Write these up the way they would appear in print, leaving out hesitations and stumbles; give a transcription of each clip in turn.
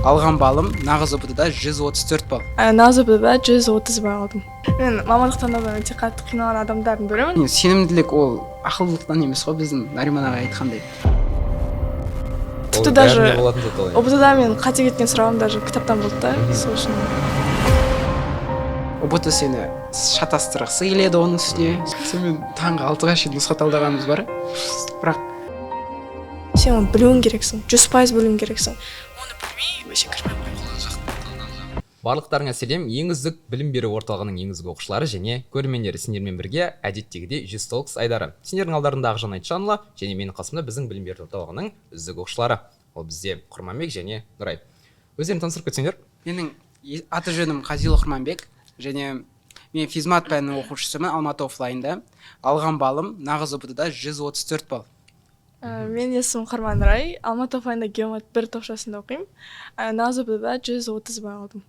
Алған балым нағыз ұбт-да 134 балл. Нағыз ұбт-да 130 балл алдым. Мен мамандық таңдаудан өте қатты қиналған адамдардың бірімін. Сенімділік ол ақылдылықтан емес қой, біздің Нариман ағай айтқандай. Тіпті даже ұбт-да мен қате кеткен сұрағым даже кітаптан болды да, сол үшін. ұбт сені шатастырғысы келеді оның үстіне. Сонымен таңғы 6-ға шейін нұсқа талдағанымыз бар. Бірақ сен оны білуің керексің, 100% білуің керексің. Оны білмей, вообще кірмей қой. Барлықтарыңа сәлем. Ең үздік білім беру орталығының ең үздік оқушылары және көрермендері сендермен бірге әдеттегідей Talks айдары. Сендердің алдарында Ақжан Айтжанұлы және менің қасымда біздің білім беру орталығының үздік оқушылары. Ол бізде Құрманбек және Нұрай. Өздерін таныстырып кетсеңдер. Менің аты жөнім Қазилы Құрманбек және мен физмат пәнінің оқушысымын Алматы оффлайнда. Алған балым нағыз ұбт-да 134 балл. Мен есімім Құрман Нұрай, Алматы оффлайнда геомат 1 топшасында оқимын. Нағыз ұбт-да 130 балл алдым.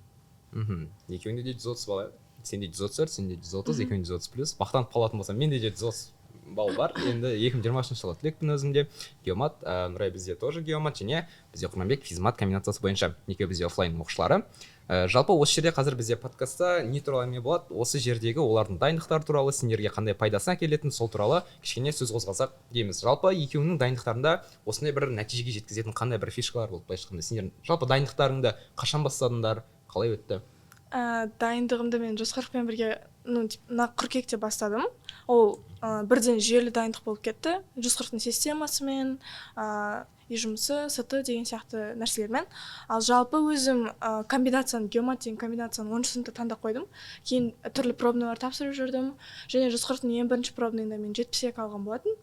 Екеуінде де 130 балл. Сенде 134, сенде 130, екеуінде 130 плюс. Бақтанып қалатын болсам, менде 130 балл бар. Енді 2020 жылы түлекпін өзімде. Геомат, Нұрай бізде тоже геомат және бізде Құрманбек физмат комбинациясы бойынша. Екеуі бізде оффлайн оқушылары. Жалпы осы жерде қазір бізде подкастта не туралы әңгіме болады? Осы жердегі олардың дайындықтары туралы, сендерге қандай пайдасына келетін, сол туралы кішкене сөз қозғалсақ дейміз. Жалпы екеуінің дайындықтарында осындай бір нәтижеге жеткізетін қандай бір фишкалар болды былайша айтқанда? Сендер жалпы дайындықтарыңды қашан бастадыңдар? Қалай өтті? Дайындығымды мен Жосқарықпен бірге қыркүйекте бастадым. Ол бірден жүйелі дайындық болып кетті. Жосқарықтың системасымен, үй жұмысы, СТ деген сияқты нәрселермен. Ал жалпы өзім комбинацияны, геомат деген комбинацияны 10 сыныпта таңдап қойдым. Кейін түрлі пробнылар тапсырып жүрдім. Және Жосқарықтың ең бірінші пробныңда мен 72 алған болатын.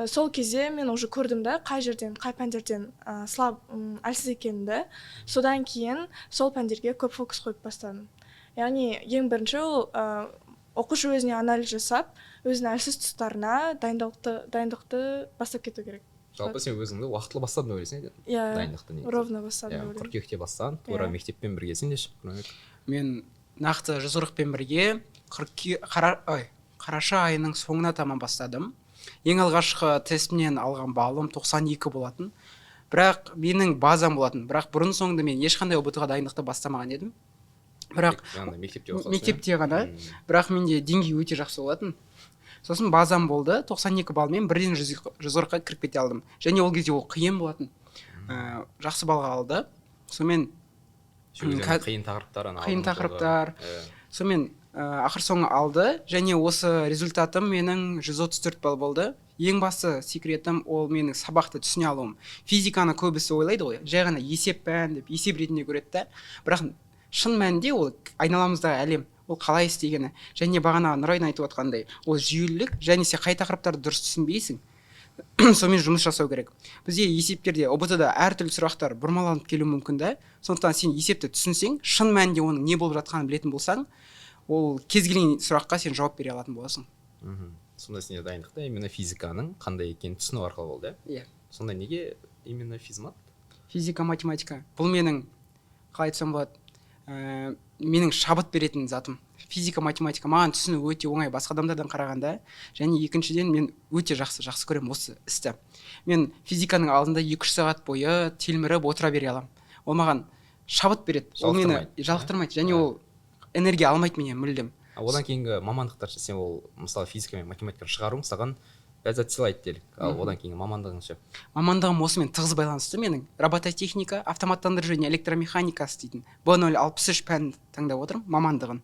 Сол кезде мен уже көрдім да, қай жерден, қай пәндерден әлсіз екенімді. Содан кейін сол пәндерге көп фокус қойып бастадым. Яғни ең бірінші ол оқушы өзіне анализ жасап, өзінің әлсіз тұстарына дайындықты бастап кету керек. Жалпы сен өзіңді уақытылы бастадың деп ойлайсың, дедім? Иә, ровно бастадым. Қыркүйекте бастадың, тура мектеппен біргесің деші. Мен нақты Жосқарықпен бірге қараша айының соңына таман бастадым. Ең алғашқы тестімнен алған балым 92 болатын. Бірақ менің базам болатын. Бірақ бұрын соңды мен ешқандай ұбт-ға дайындықты бастамаған едім. Бірақ мектепте ғана. Бірақ менде деңгей өте жақсы болатын. Сосын базам болды, 92 балмен бірден Жосқарыққа кіріп кете алдым. Және ол кезде ол қиын болатын. Жақсы балға алды. Сонымен қиын тақырыптар. Сонымен ақыр соңы алды және осы результатым менің 134 балл болды. Ең басты секретім ол менің сабақты түсіне алуым. Физиканы көбісі ойлайды ғой, жай ғана есеп пән деп есеп ретінде көреді да. Бірақ шын мәнінде ол айналамыздағы әлем, ол қалай істегені. Және бағана Нұрайдың айтып отқандай, ол жүйелілік және сен қай тақырыптарды дұрыс түсінбейсің. Сонымен жұмыс жасау керек. Бізде есептерде ұбт-да әртүрлі сұрақтар бұрмаланып келуі мүмкін да. Сондықтан сен есепті түсінсең, шын мәнінде оның не болып жатқанын білетін болсаң, ол кез келген сұраққа сен жауап бере алатын боласың. Сонда сенде дайындықта именно физиканың қандай екенін түсіну арқылы болды? Иә. Сонда неге именно физмат? Физика, математика. Бұл менің, қалай айтсам болады, менің шабыт беретін затым. Физика, математика маған түсіну өте оңай басқа адамдардан қарағанда. Және екіншіден мен өте жақсы көремін осы істі. Мен физиканың алдында 2-3 сағат бойы телміріп отыра бере аламын. Ол маған шабыт береді. Ол мені жалықтырмайды және ол энергия алмайды менен мүлдем. Одан кейінгі мамандықтар сен ол мысалы физика мен математиканы шығаруың саған ләззат сыйлайды делік. Ал одан кейінгі мамандығың ше? Мамандығым осымен тығыз байланысты менің. Робототехника, автоматтандыру және электромеханикасы дейтін B063 пән таңдап отырмын мамандығын.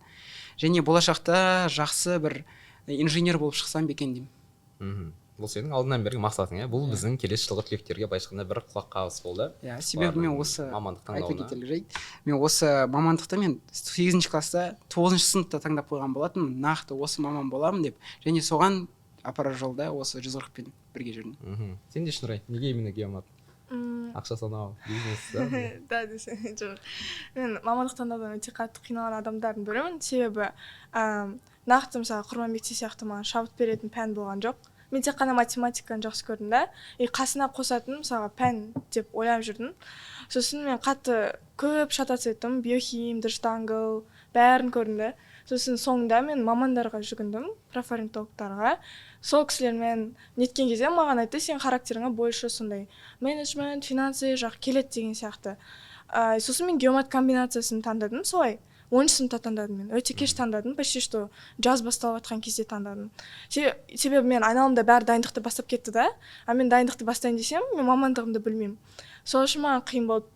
Және болашақта жақсы бір инженер болып шықсам бекен деймін. Бұл сенің алдынан берген мақсатың, иә? Бұл біздің келесі жылғы түлектерге былайша айтқанда бір құлақ қағыс болды. Иә, себебі мен осы мен осы мамандықты мен 8-ші класста 9-ші сыныпта таңдап қойған болатынмын. Нақты осы маман боламын деп. Және соған апарар жолда осы Жосқарықпен бірге жүрдім. Сен де Нұрай, неге именно геомат? Ақша санау, бизнес, да? Жоқ. Мен мамандық таңдаудан өте қатты қиналған адамдардың бірімін. Себебі нақты мысалы Құрманбекте сияқты маған шабыт беретін пән болған жоқ. Мен тек қана математиканы жақсы көрдім да. Қасына қосатын мысалға пән деп ойлап жүрдім. Сосын мен қатты көп шатас еттім. Биохим, дырыштангл, бәрін көрдім да. сосын соңында мен мамандарға жүгіндім, профориентологтарға. Сол кісілермен неткен кезде маған айтты, сен характеріңе больше сондай менеджмент, финансы жақ келеді деген сияқты. Сосын мен геомат комбинациясын таңдадым, солай 10 сыныпта таңдадым мен, өте кеш таңдадым, почти что жаз басталып жатқан кезде таңдадым. Себебі мен айналамда бәрі дайындықты бастап кетті да, мен дайындықты бастайын десем, мен мамандығымды білмеймін. Сол үшін маған қиын болды.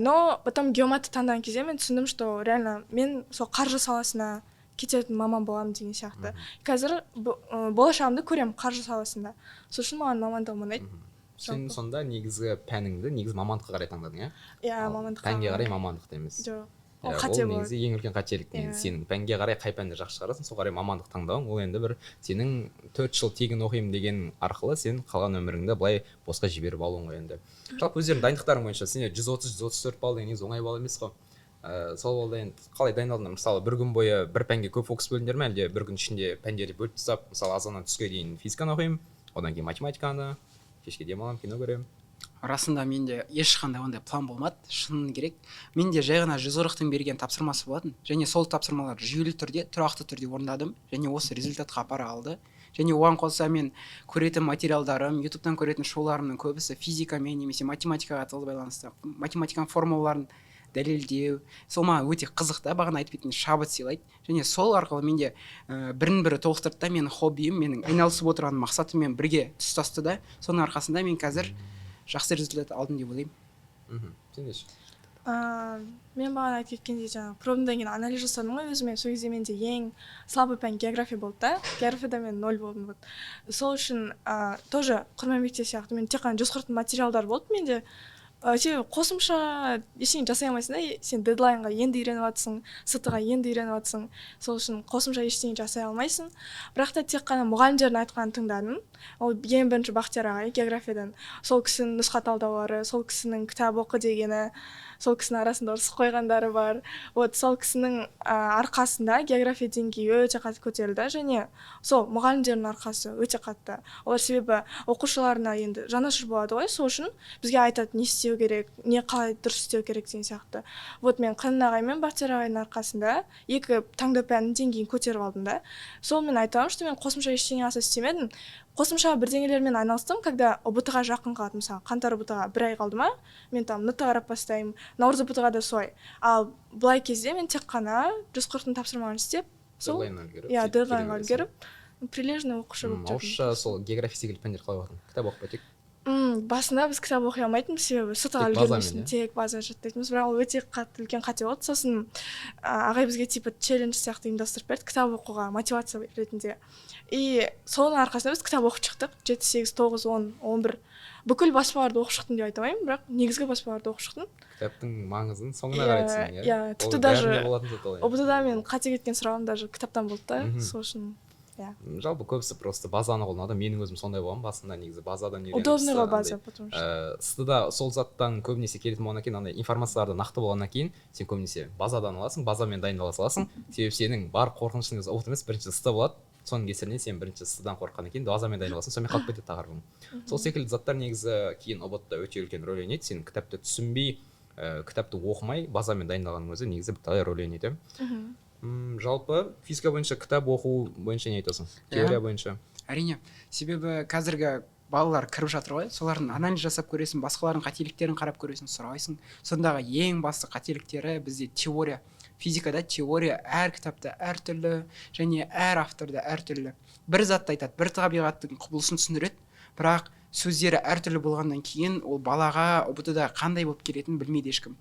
Но потом геоматты таңдаған кезде мен түсіндім, что реально мен сол қаржы саласына кететін маман боламын деген сияқты. Қазір болашағымды көремін қаржы саласында. Сол үшін маған мамандығым ұнайды. Сен сонда негізгі пәніңді мамандыққа қарай таңдадың, иә? Иә, мамандыққа. Пәнге қарай мамандықты емес. Жоқ. Ол негізі ең үлкен қателік. Сенің пәнге қарай қай пәнді жақсы шығарасың, сол қарай мамандық таңдауың. Ол енді бір сенің 4 жыл тегін оқимын деген арқылы сен қалған өміріңді былай босқа жіберіп алуың ғой енді. Жалпы өздерің дайындықтарың бойынша сен 130-134 балл деген негізі оңай балл емес қой. Сол балда енді қалай дайындалдыңдар? Мысалы бір күн бойы бір пәнге көп фокус бөлдіңдер ме, әлде бір күн ішінде пәндерді бөліп тастап, мысалы азаннан түске дейін физиканы оқимын, одан кейін математиканы, кешке демаламын, кино көремін. Расында менде ешқандай ондай план болмады, шыны керек. Менде жай ғана 140-тың берген тапсырмасы болатын, және сол тапсырмаларды жүйелі түрде, тұрақты түрде орындадым, және осы результатқа апара алды. Және оған қоса мен көретін материалдарым, ютубтан көретін шоуларымның көбісі физикамен немесе математикаға тығыз байланысты. Математиканың формулаларын дәлелдеу, сол маған өте қызық та, бағана айтып кеткен шабыт сыйлайды. Және сол арқылы менде бірін-бірі толықтырды да, менің хоббиім, менің айналысып отырған мақсатыммен бірге тұстасты да, соның арқасында мен қазір жақсы результат алдым деп ойлаймын. Сен неше? Мен бағана айтып кеткендей жаңағы пробадан кейін анализ жасадым ғой өзіме. Сол кезде менде ең слабый пән география болды да. Географияда мен 0 болдым. Сол үшін тоже құрман мектеп сияқты мен тек қана 140 материалдар болды менде. Себебі қосымша ештеңе жасай алмайсың да, сен дедлайнға енді үйреніп жатсың, СТ-ға енді үйреніп жатсың. Сол үшін қосымша ештеңе жасай алмайсың. Бірақ та тек қана мұғалімдердің айтқанын тыңдадым. Ол ең бірінші Бақтияр ағай географиядан. Сол кісінің нұсқа талдаулары, сол кісінің кітап оқы дегені, сол кісінің арасында ұрысып қойғандары бар. Сол кісінің арқасында география деңгейі өте қатты көтерілді, және сол мұғалімдердің арқасы өте қатты. Олар себебі оқушыларына енді жанашыр болады ғой, сол үшін бізге айтады не істеу керек, не қалай дұрыс істеу керек деген сияқты. Мен Қанын ағай мен Бақтияр ағайдың арқасында екі таңдау пәнінің деңгейін көтеріп алдым да. Сол мен айтамын, что мен қосымша ештеңе аса істемедім. Қосымша бірдеңелермен айналыстым, когда ұбт-ға жақын қалады. Мысалы, қаңтар ұбт-ға 1 ай қалды ма, мен там НТ қарап бастаймын. Наурыз ұбт-ға да солай. Ал былай кезде мен тек қана 140-тың тапсырмаларын істеп, сол дедлайнға үлгеріп, прилежный оқушы болып жүрдім. Ауызша сол география секілді пәндер қалай оқыдың? Кітап оқып па тек? Басында біз кітап оқи алмайтынбыз, себебі СТ-ға үлгермесін, тек база жаттайтынбыз, бірақ ол өте қатты үлкен қате болды. Сосын ағай бізге типа челлендж сияқты ұйымдастырып берді кітап оқуға мотивация ретінде. И соның арқасында біз кітап оқып шықтық. 7, 8, 9, 10, 11 бүкіл баспаларды оқып шықтым деп айта алмаймын, бірақ негізгі баспаларды оқып шықтым. Кітаптың маңызын соңына қарай түсіндің, иә? Тіпті даже ұбт-да мен қате кеткен сұрағым даже кітаптан болды да, сол үшін. Жалпы көбісі просто базаны қолданады. Менің өзім сондай болғанмын басында, негізі базадан үйреніп. Удобный база, потому что СТ-да сол заттан көбінесе келетін болғаннан кейін, андай информацияларды нақты болғаннан кейін, сен көбінесе базадан аласың, базамен дайындала саласың. Себебі сенің бар қорқынышың ұбт емес, бірінші СТ болады. Соның кесірінен сен бірінші СТ-дан қорыққаннан кейін базамен дайындаласың, сонымен қалып кетеді тақырыбың. Сол секілді заттар негізі кейін ұбт-та өте үлкен рөл ойнайды. Сен кітапты түсінбей, кітапты оқымай, базамен дайындалғанның өзі негізі бірталай рөл ойнайды. Жалпы физика бойынша кітап оқу бойынша не айтасың? Теория бойынша? Әрине, себебі қазіргі балалар кіріп жатыр ғой, солардың анализ жасап көресің, басқалардың қателіктерін қарап көресің, сұрайсың. Сондағы ең басты қателіктері бізде теория. Физикада теория әр кітапта әртүрлі, және әр авторда әртүрлі. Бір затты айтады, бір табиғаттың құбылысын түсіндіреді, бірақ сөздері әртүрлі болғаннан кейін ол балаға ұбт-да қандай болып келетінін білмейді ешкім.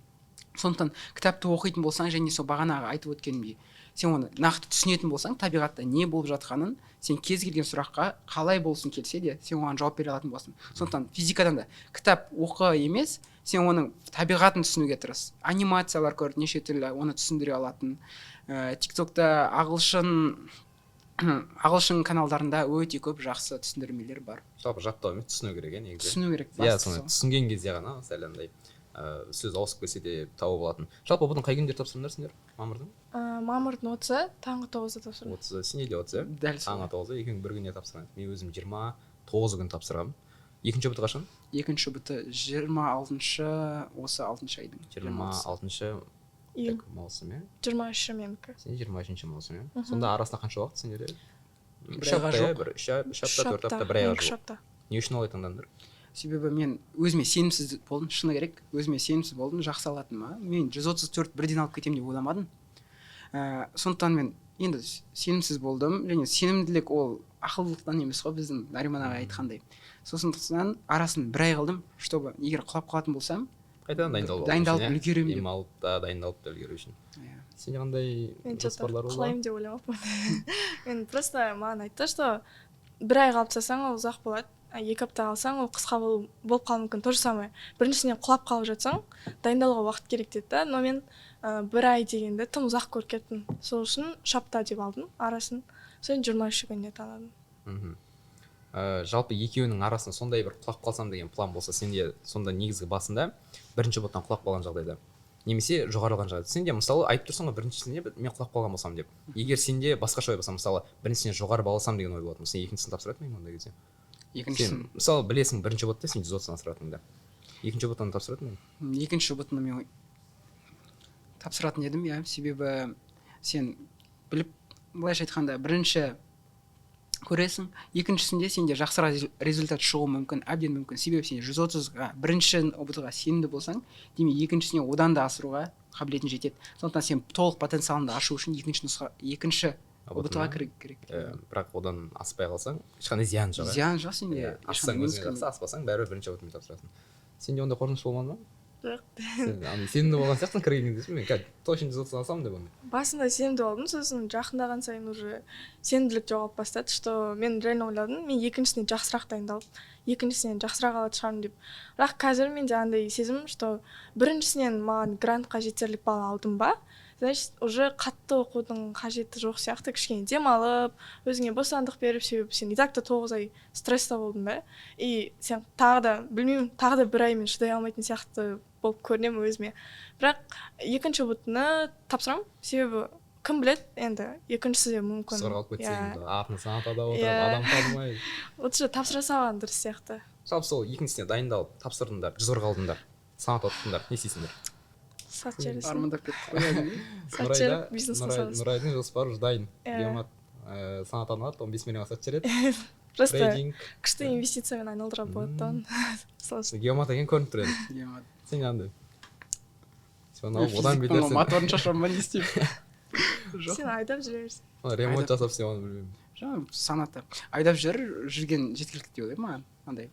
Сондықтан кітапты оқитын болсаң, және сол бағанағы айтып өткенімдей, сен оны нақты түсінетін болсаң, табиғатта не болып жатқанын, сен кез келген сұраққа қалай болсын келсе де, сен оған жауап бере алатын боласың. Сондықтан физикадан да кітап оқы емес, сен оның табиғатын түсінуге тырыс. Анимациялар көр, неше түрлі оны түсіндіре алатын. Тиктокта ағылшын каналдарында өте көп жақсы түсіндірмелер бар. Жалпы жаттау емес, түсіну керек, негізі. Түсіну керек. Иә, түсінген кезде ғана сәл андай сөз ауысып келсе де тауып алатын. Жалпы бұның қай күндері тапсырыңдар сендер? Мамырдың? Мамырдың 30-ы, таңғы 9-да тапсырдым. 30-ы, сен де 30-ы? Дәл сол. Таңғы 9-ы, екеуің бір күнде тапсырған. Мен өзім 29 күн тапсырғам. Екінші ұбт қашан? Екінші ұбт 26-шы, осы 6-шы айдың. 26-шы июнь маусым иә 23-і менікі. сен 23 маусым иә сонда арасында қанша уақыт сендерде бір айға жоқ. бір үш апта 4 апта бір айға үш жоқ апта. не үшін олай таңдадыңдар себебі мен өзіме сенімсіз болдым, шыны керек, өзіме сенімсіз болдым, жақсы алатыныма. Мен 134 бірден алып кетемін деп ойламадым. Сондықтан мен енді сенімсіз болдым, және сенімділік ол ақылдылықтан емес қой, біздің Нариман аға айтқандай. Сондықтан арасын бір ай қылдым, чтобы егер құлап қалатын болсам, қайтадан дайындалып үлгерем деп. ем алып та дайындалып та үлгеру үшін сенде қандай Мен жоспарлар бар құлаймын деп ойламаппын. Мен просто маған айтты, что бір ай қалып тастасаң ол ұзақ болады, 2 апта қалсаң ол қысқа болып қалуы мүмкін. То же самое. Біріншісінен құлап қалып жатсаң, дайындалуға уақыт керек деді да, но мен бір ай дегенді тым ұзақ көріп кеттім. Сол үшін үш апта деп алдым арасын. Сосын 23 күніне таңдадым. Жалпы екеуінің арасында сондай бір құлап қалсам деген план болса, сенде сонда негізгі басында бірінші боттан құлап қалған жағдайда немесе жоғарылаған жағдайда сенде мысалы айтып тұрсың ғой біріншісінде мен құлап қалған болсам деп, егер сенде басқаша ой болса, мысалы біріншісіне жоғары бал алсам деген ой болатын болса, сен екіншісін тапсыратын ба едің ондай кезде? Екіншісін Мысалы білесің бірінші ботта сен 130 асыратыныңды, екінші боттан тапсыратын ба? екінші ботында мен тапсыратын едім, иә, себебі сен біліп, былайша айтқанда бірінші көресің, екіншісінде сенде жақсырақ результат шығуы мүмкін, әбден мүмкін. Себебі сен 130-ға бірінші ұбт-ға сенімді болсаң, демек екіншісіне одан да асыруға қабілетің жетеді. Сондықтан сен толық потенциалыңды ашу үшін екінші ұбт-ға кіру керек. Бірақ одан аспай қалсаң, ешқандай зиян жоқ. Зиян жоқ сенде. Ассаң өзіңе жақсы, аспасаң бәрібір бірінші ұбтымен тапсырасың. Сенде ондай қорқыныш болмады ма? Жоқ. Сен сенімді болған сияқтысың кірген кезде, мен қазір точно 130 алсам деп ондай. Басында сенімді болдым, сосын жақындаған сайын уже сенімділік жоғалып бастады, что мен реально ойладым, мен екіншісіне жақсырақ дайындалып, екіншісінен жақсырақ алатын шығармын деп. Бірақ қазір менде андай сезім, что біріншісінен маған грантқа жетерлік балл алдым ба, значит, уже қатты оқудың қажеті жоқ сияқты, кішкене демалып, өзіңе бостандық беріп, себебі сен и так та 9 ай стресста болдың да, и сен тағы да, білмеймін, тағы да бір ай мен шыдай алмайтын сияқты болып көрінемін өзіме. Бірақ екінші ұбт-ны тапсырамын, себебі кім біледі, енді екіншісі де мүмкін. Сырғалып кетсең, артына санатада отырып, адам танымай. Лучше тапсыра салған дұрыс сияқты. Жалпы сол екіншісіне дайындалып, тапсырдыңдар, 100-ға алдыңдар, санат отырдыңдар, не істейсіңдер? Сат жересің. Армандап кетті қояды. Сат жеріп бизнес қосамыз. Нұрайдың жоспары уже дайын. Геомат санат алады, 15 миллионға сат жереді. Просто Трейдинг. күшті инвестициямен айналдыра болады да. Геомат деген көрініп тұр енді. Сен андай. Сен алып одан Физиктің бетер моторын шашамын ба не істеймін? Сен айдап жүре берсің. ремонт жасап сен оны білмеймін. Жаңа санатты айдап жүрген жеткілікті деп ойлаймын маған. Андай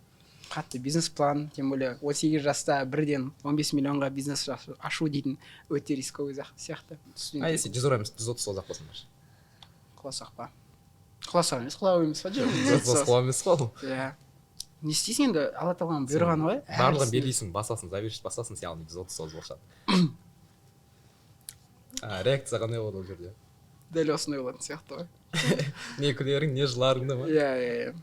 қатты бизнес план, тем более 18 жаста бірден 15 миллионға бизнес ашу дейтін өте рисковый сияқты. Если 130 ұзақ болсын. Құласақ па? Құласақ емес, құлау емес па? Құлау емес қой. Иә. Не істейсің енді, алла тағаланың бұйырғаны ғой. Барлығын белгейсің, басасың, завершить басасың, сен алдың 130 болшады. Реакция қандай болды ол жерде? Дәл осындай болатын сияқты ғой. Не күлерің, не жыларың да ма? Иә.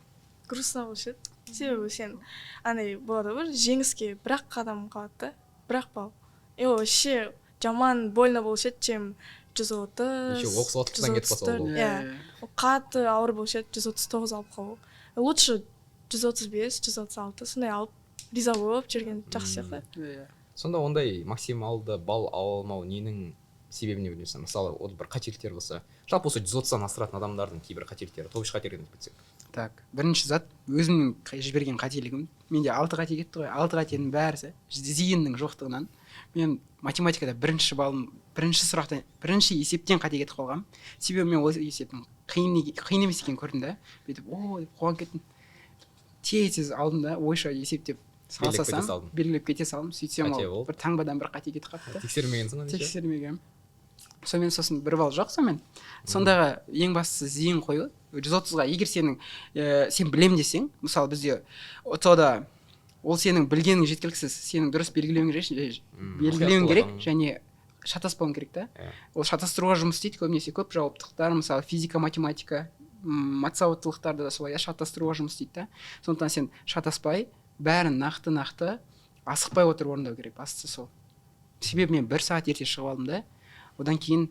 Грустно болушы еді. Себебі сен андай болады ғой, жеңіске бір-ақ қадам қалады да, бір-ақ балл. И вообще жаман больно болушы еді, чем 130. Еще оқыс отырсаң кетіп қалса ол. Иә. Қатты ауыр болушы еді 139 алып қалу. Лучше 135, 136 сондай алып риза болып жүрген жақсы сияқты. Сонда ондай максималды балл ала алмау ненің себебіне білесің? Мысалы, ол бір қателіктер болса, жалпы осы 130-дан асыратын адамдардың кейбір қателіктері, топ үш қателігін айтып кетсек. Так, бірінші зат өзімнің жіберген қателігім. Менде 6 қате кетті ғой. 6 қатенің бәрі зейіннің жоқтығынан. Мен математикада бірінші сұрақтан, бірінші есептен қате кетіп қалғам. Себебі мен ол есептің қиын емес екенін көрдім да. Бүйтіп, деп қуанып кеттім. Тез алдым да, ойша есептеп салсам, белгілеп кете салдым. Сөйтсем ол бір таңбадан бір қате кетіп қалыпты. Тексермегенсің ғой? Тексермегенмін. Сонымен сосын бір балл жоқ сонымен. Сондағы ең бастысы зейін қою. 130-ға егер сен білем десең, мысалы бізде ОТО-да ол сенің білгенің жеткіліксіз, сенің дұрыс белгілеуің керек және шатаспауың керек та. Ол шатастыруға жұмыс істейді көбінесе, көп жауаптылықтар, мысалы физика, математика, матсауаттылықтарды да солай шатастыруға жұмыс істейді да. Сондықтан сен шатаспай, бәрін нақты асықпай отырып орындау керек, бастысы сол. Себебі мен 1 сағат ерте шығып алдым да. Одан кейін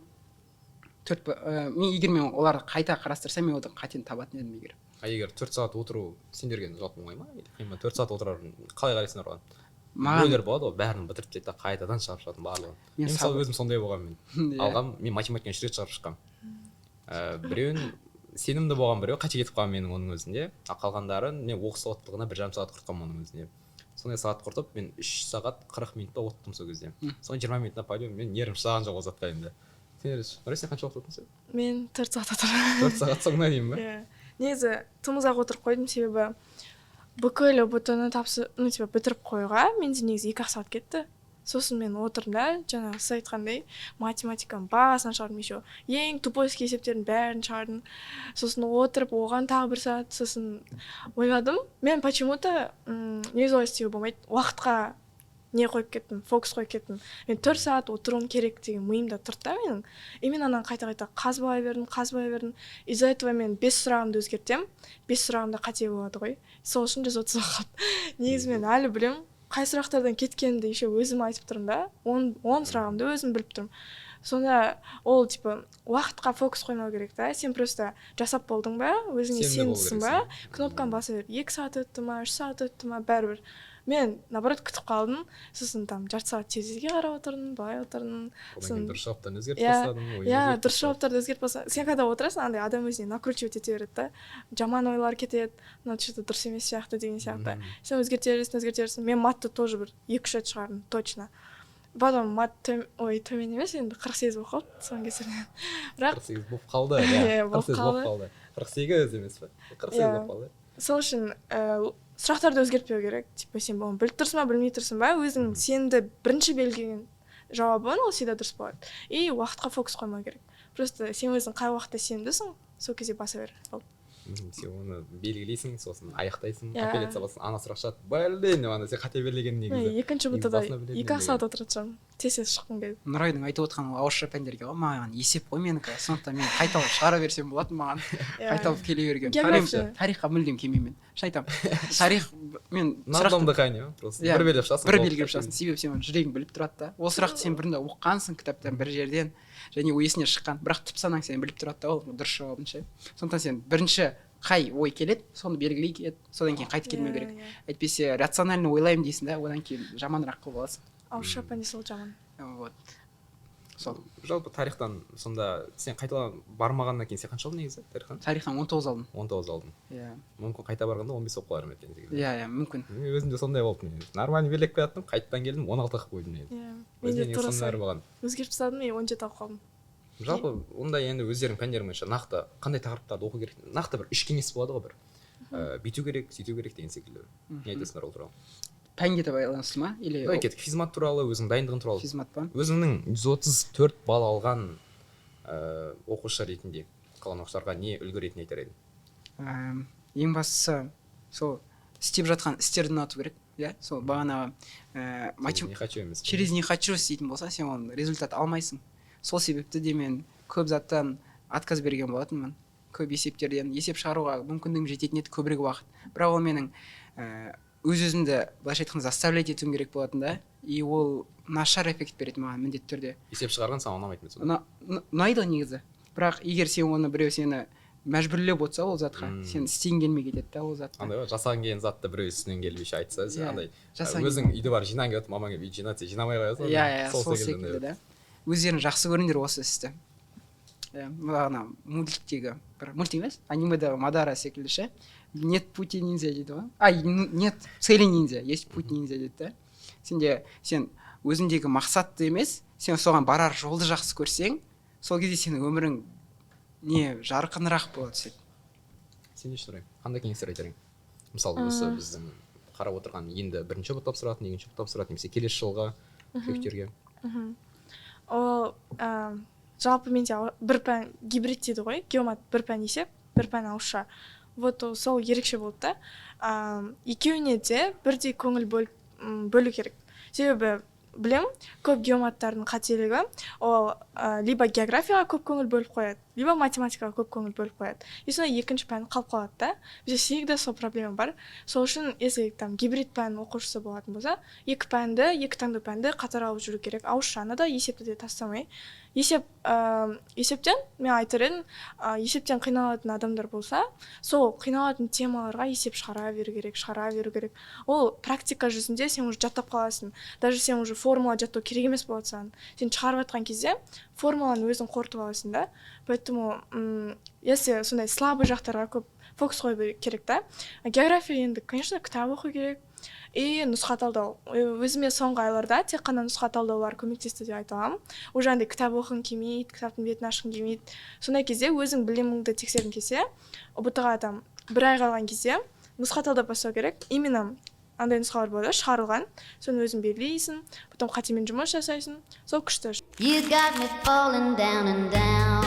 егер мен оларды қайта қарастырсам, мен одан қатені табатын едім егер. Егер 4 сағат отыру сендерге жалпы оңай ма? 4 сағат отырар қалай қарайсыңдар оған? біреулер болады ғой бәрін бітіріп тастайды да қайтадан шығарып шығатын барлығын. Мен Мен мысалы өзім сондай болғанмын. Иә. Алғам, мен математиканы 3 рет шығарып шыққанмын. Біреуін сенімді болған біреу қате кетіп қалған менің оның өзінде. Ал қалғандарын мен оқу сауаттылығына 1,5 сағат құртқанмын оның өзінде. Сондай сағат құртып, мен 3 сағат 40 минутта оқыттым сол кезде. Соның 20 минутына пойдем, мен нервім шығарған жоқ ол затта енді. Сен қанша уақыт оқыдың сен? Мен 4 сағат отырдым. 4 сағат соңына дейін ба? Иә. Негізі тым ұзақ отырып қойдым, себебі бүкіл ұбт-ны бітіріп қоюға менде негізі 2 сағат кетті. Сосын мен отырдым да, жаңағы сіз айтқандай математиканың басынан шығардым, еще ең тупойский есептердің бәрін шығардым. Сосын отырып оған тағы 1 сағат, сосын ойладым. Мен почему-то негізі олай істеуге болмайды. Уақытқа не қойып кеттім, фокус қойып кеттім. Мен 4 сағат отыруым керек деген миымда тұрды да менің. И мен анан қайта қазбай бердім. Из-за этого мен 5 сұрағымды өзгертем. 5 сұрағымда қате болады ғой. Сол үшін 130 сағат. Негізі мен әлі білем, қай сұрақтардан кеткенімді еще өзім айтып тұрмын да. 10 сұрағымды өзім біліп тұрмын. Сонда ол уақытқа фокус қоймау керек та. Сен просто жасап болдың ба, өзіңе сенімдісің ба, кнопканы баса бер. 2 сағат өтті ма, 3 сағат өтті ма, бәрібір. Мен наоборот күтіп қалдым. Сосын жарты сағат телевизорға қарап отырдым, былай отырдым. Сосын дұрыс жауаптарын өзгертіп тастадым. Иә, дұрыс жауаптарды өзгертіп тастадым. Сен қайда отырасың, андай адам өзіне накручивать ете береді да. Жаман ойлар кетеді, мынау что-то дұрыс емес сияқты деген сияқты. Сен өзгерте бересің. Мен матты тоже бір 2-3 рет шығардым, точно. Потом мат төмен емес, енді 48 болып қалды соның кесірінен. 48 болып қалды. Иә, 48 болып қалды. 48 емес па? 48 болып қалды. Сол үшін сұрақтарды өзгертпеу керек. Сен бұны біліп тұрсың ба, білмей тұрсың ба, өзің сенді бірінші белгілеген жауабын ол всегда дұрыс болады. И уақытқа фокус қоймау керек. Просто сен өзің қай уақытта сенімдісің, сол кезде баса бер. Сен оны белгілейсің, сосын аяқтайсың, қателетсе басың, ана сұрақ шығады. Блин, ана сен қате белгілеген негізі. Екінші ұбт-да 2 сағат отырып шығамын. Тез шыққым келді. Нұрайдың айтып отқан ауызша пәндерге ғой, маған есеп қой менікі. Сондықтан мен қайталап шығара берсем болады маған. Қайталап келе берген. Тарихқа мүлдем келмеймін. Айтамын. Тарих мен сұрақты дыхание просто бір белгілеп шығасың. Бір белгілеп шығасың. Себебі сен жүрегің біліп тұрады да. Ол сұрақты сен бұрында оқығансың кітаптан бір жерден және ол есіңе шыққан. Бірақ түп санаң сен біліп тұрады да, ол дұрыс жауабын ше. Сондықтан сен бірінші қай ой келеді, соны белгілей кет, содан кейін қайтып келмеу керек. Әйтпесе рационально ойлаймын дейсің да, одан кейін жаманырақ қылып аласың. Ауызша пәнде сол жаман. Вот. Сол. Жалпы тарихтан сонда сен қайталап бармағаннан кейін сен қанша алдың негізі тарихтан? Тарихтан 19 алдым. 19 алдың. Иә. Мүмкін қайта барғанда 15 оқып қалармын ертең. Иә, мүмкін. Мен өзім де сондай болдым. Нормально белек қояттым, қайтадан келдім 16 оқып қойдым мен. Иә. Мен де тура болған. Өзгертіп тастадым, мен 17 оқып қалдым. Жалпы ондай енді өздерінің пәндері бойынша нақты қандай тақырыптарды оқу керек? Нақты бір 3 кеңес болады ғой бір. Бүйту керек, сөйту керек деген секілді. Не айтасыңдар ол туралы? Пәнге де байланысты ма? Или кеттік физмат туралы, өзің дайындығың туралы. Физмат па? Өзіңнің 134 балл алған оқушы ретінде қалған оқушыларға не үлгі ретінде айтар едің? Ең бастысы сол істеп жатқан істерді ұнату керек. Иә, сол бағанағы через не хочу істейтін болсаң, сен оның результат алмайсың. Сол себепті де мен көп заттан отказ берген болатынмын. Көп есептерден есеп шығаруға мүмкіндігім жететін еді көбірек уақыт. Бірақ ол менің өз-өзімді былайша айтқанда заставлять етуім керек болатын да. И ол нашар эффект береді маған міндетті түрде. Есеп шығарған саған ұнамайды ма? Ұнайды негізі. Бірақ егер сен оны біреу сені мәжбүрлеп отырса ол затқа, сен істегің келмей кетеді да ол затқа. Андай ғой, жасаған келген затты біреу үстінен келіп еще айтса, андай өзің үйде бар жинаған келіп мамаң келіп үй жинатса жинамай қоясың. Иә, сол секілді да. Өздерің жақсы көріңдер осы істі. Бағана мультиктегі бір мультик емес, анимедағы Мадара секілді ше. Нет пути ниндзя дейді ғой. Нет цели ниндзя, есть путь ниндзя дейді да. Сен өзіңдегі мақсатты емес, сен соған барар жолды жақсы көрсең, сол кезде сенің өмірің жарқынырақ болады сөйтіп. Сен не үшін қандай кеңестер айтар едің? Мысалы осы біздің қарап отырған енді бірінші ұбт тапсыратын, екінші ұбт тапсыратын, немесе келесі жылға түлектерге. Ол жалпы менде бір пән гибрид дейді ғой, геомат бір пән есеп, бір пән ауызша. Вот сол ерекше болды да. Екеуіне де бірдей көңіл бөлу керек. Себебі білем, көп геоматтардың қателігі ол либо географияға көп көңіл бөліп қояды, либо математикаға көп көңіл бөліп қояды и сонда екінші пән қалып қалады да. Бізде всегда сол проблема бар. Сол үшін если там гибрид пән оқушысы болатын болса, екі таңдау пәнді қатар алып жүру керек. Ауызшаны да есепті де тастамай. Есептен мен айтар едім, есептен қиналатын адамдар болса, сол қиналатын темаларға есеп шығара беру керек. Ол практика жүзінде сен уже жаттап қаласың. Даже сен уже формула жаттау керек емес болады саған. Сен шығарып жатқан кезде формуланы өзің қорытып аласың да. Поэтому если сондай слабый жақтарға көп фокус қою керек та. География енді, конечно, кітап оқу керек. И нұсқа талдау. Өзіме соңғы айларда тек қана нұсқа талдаулар көмектесті деп айта аламын. Уже андай кітап оқығың келмейді, кітаптың бетін ашқың келмейді. Сондай кезде өзің біліміңді тексергің келсе, ұбт-ға там бір ай қалған кезде нұсқа талдап бастау керек. Именно андай нұсқалар болады, шығарылған. Соны өзің белгілейсің, потом қатемен жұмыс жасайсың. Сол күшті. You got me falling down and down.